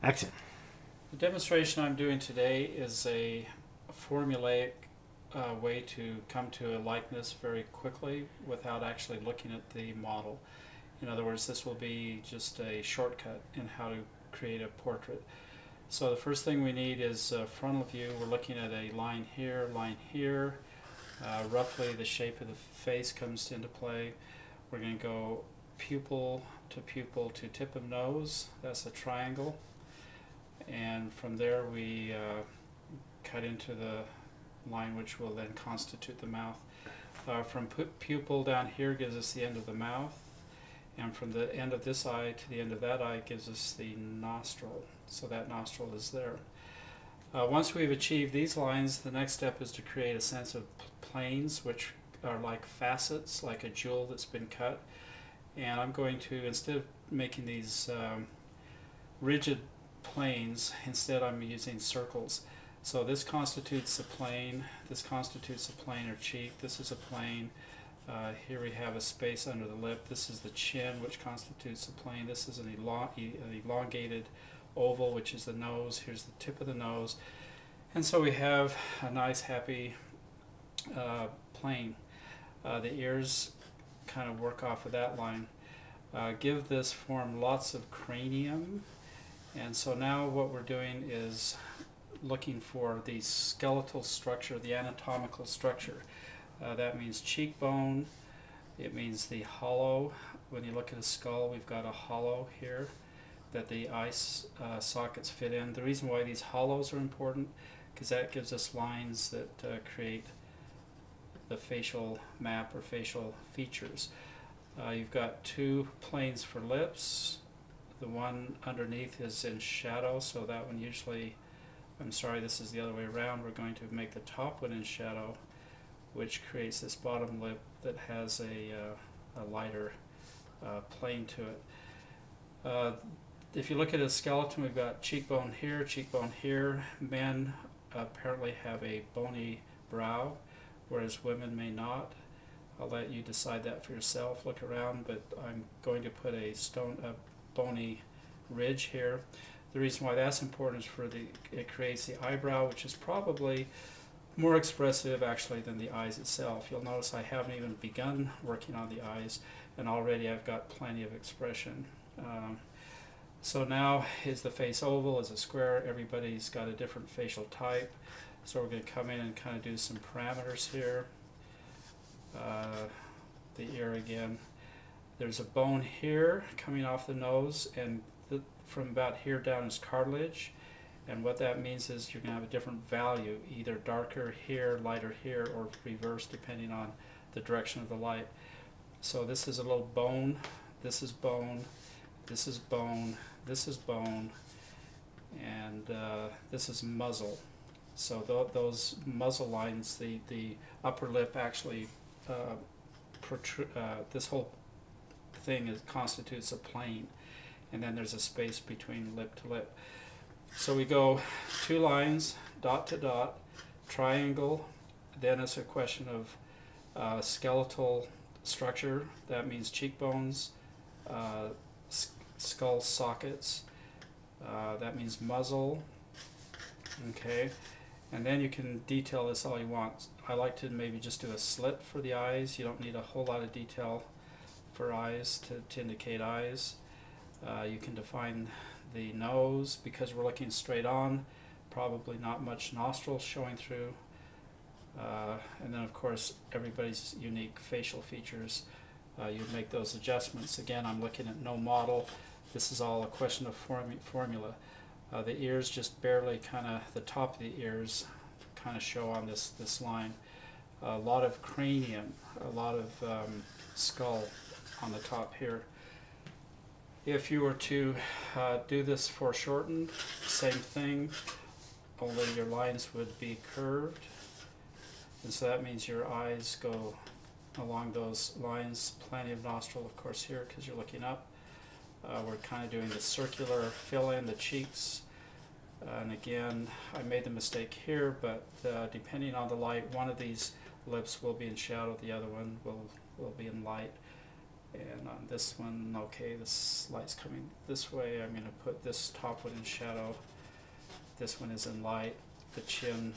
Action. The demonstration I'm doing today is a formulaic way to come to a likeness very quickly without actually looking at the model. In other words, this will be just a shortcut in how to create a portrait. So the first thing we need is a frontal view. We're looking at a line here, line here. Roughly the shape of the face comes into play. We're going to go pupil to tip of nose. That's a triangle. And from there we cut into the line which will then constitute the mouth. From pupil down here gives us the end of the mouth, and from the end of this eye to the end of that eye gives us the nostril. So that nostril is there. Once we've achieved these lines, the next step is to create a sense of planes, which are like facets, like a jewel that's been cut. And I'm going to, instead of making these rigid planes, instead I'm using circles. So this constitutes a plane, this constitutes a planar cheek, this is a plane. Here we have a space under the lip. This is the chin, which constitutes a plane. This is an elongated oval, which is the nose. Here's the tip of the nose. And so we have a nice, happy plane. The ears kind of work off of that line. Give this form lots of cranium. And so now what we're doing is looking for the skeletal structure, the anatomical structure. That means cheekbone, it means the hollow. When you look at a skull, we've got a hollow here that the eye sockets fit in. The reason why these hollows are important, because that gives us lines that create the facial map or facial features. You've got two planes for lips. The one underneath is in shadow, so that one usually, I'm sorry, this is the other way around. We're going to make the top one in shadow, which creates this bottom lip that has a lighter plane to it. If you look at a skeleton, we've got cheekbone here. Men apparently have a bony brow, whereas women may not. I'll let you decide that for yourself. Look around, but I'm going to put a bony ridge here. The reason why that's important is it creates the eyebrow, which is probably more expressive actually than the eyes itself. You'll notice I haven't even begun working on the eyes, and already I've got plenty of expression. So now, is the face oval, is it square? Everybody's got a different facial type. So we're going to come in and kind of do some parameters here. The ear again. There's a bone here coming off the nose, and from about here down is cartilage. And what that means is you're going to have a different value, either darker here, lighter here, or reverse depending on the direction of the light. So this is a little bone, this is bone, this is bone, this is bone, and this is muzzle. So those muzzle lines, the upper lip actually, this whole thing constitutes a plane, and then there's a space between lip to lip. So we go two lines, dot to dot, triangle, then it's a question of skeletal structure. That means cheekbones, skull sockets, that means muzzle, okay? And then you can detail this all you want. I like to maybe just do a slit for the eyes. You don't need a whole lot of detail for eyes to indicate eyes. You can define the nose, because we're looking straight on, probably not much nostrils showing through. And then of course everybody's unique facial features. You make those adjustments. Again, I'm looking at no model. This is all a question of formula. The ears just barely the top of the ears kind of show on this line. A lot of cranium, a lot of skull on the top here. If you were to do this foreshortened, same thing, only your lines would be curved. And so that means your eyes go along those lines. Plenty of nostril, of course, here because you're looking up. We're kind of doing the circular fill in the cheeks. And again, I made the mistake here, but depending on the light, one of these lips will be in shadow, the other one will be in light. And on this one, okay, this light's coming this way. I'm going to put this top one in shadow. This one is in light. The chin,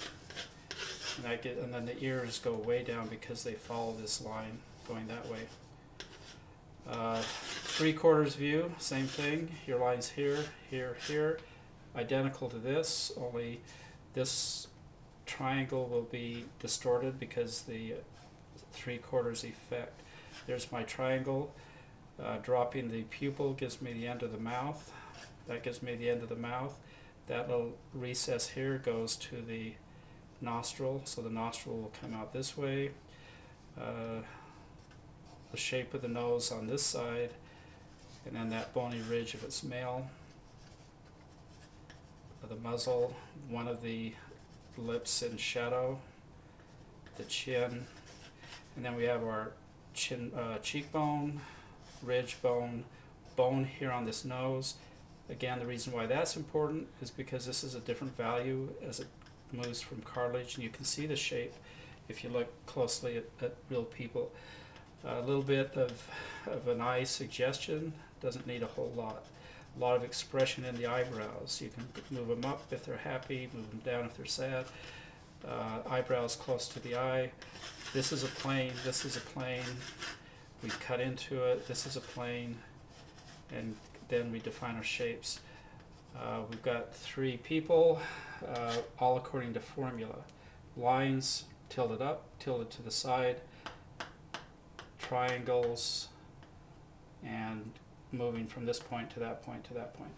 and then the ears go way down because they follow this line going that way. 3/4 view, same thing. Your line's here, here, here, identical to this. Only this triangle will be distorted because the 3/4 effect. There's my triangle. Dropping the pupil gives me the end of the mouth. That gives me the end of the mouth. That little recess here goes to the nostril, so the nostril will come out this way. The shape of the nose on this side, and then that bony ridge if it's male. The muzzle, one of the lips in shadow, the chin, and then we have our chin, cheekbone, ridge bone, bone here on this nose. Again, the reason why that's important is because this is a different value as it moves from cartilage, and you can see the shape if you look closely at real people. A little bit of an eye suggestion, doesn't need a whole lot. A lot of expression in the eyebrows. You can move them up if they're happy, move them down if they're sad. Eyebrows close to the eye. This is a plane, this is a plane. We cut into it, this is a plane, and then we define our shapes. We've got 3 people, all according to formula. Lines tilted up, tilted to the side, triangles, and moving from this point to that point to that point.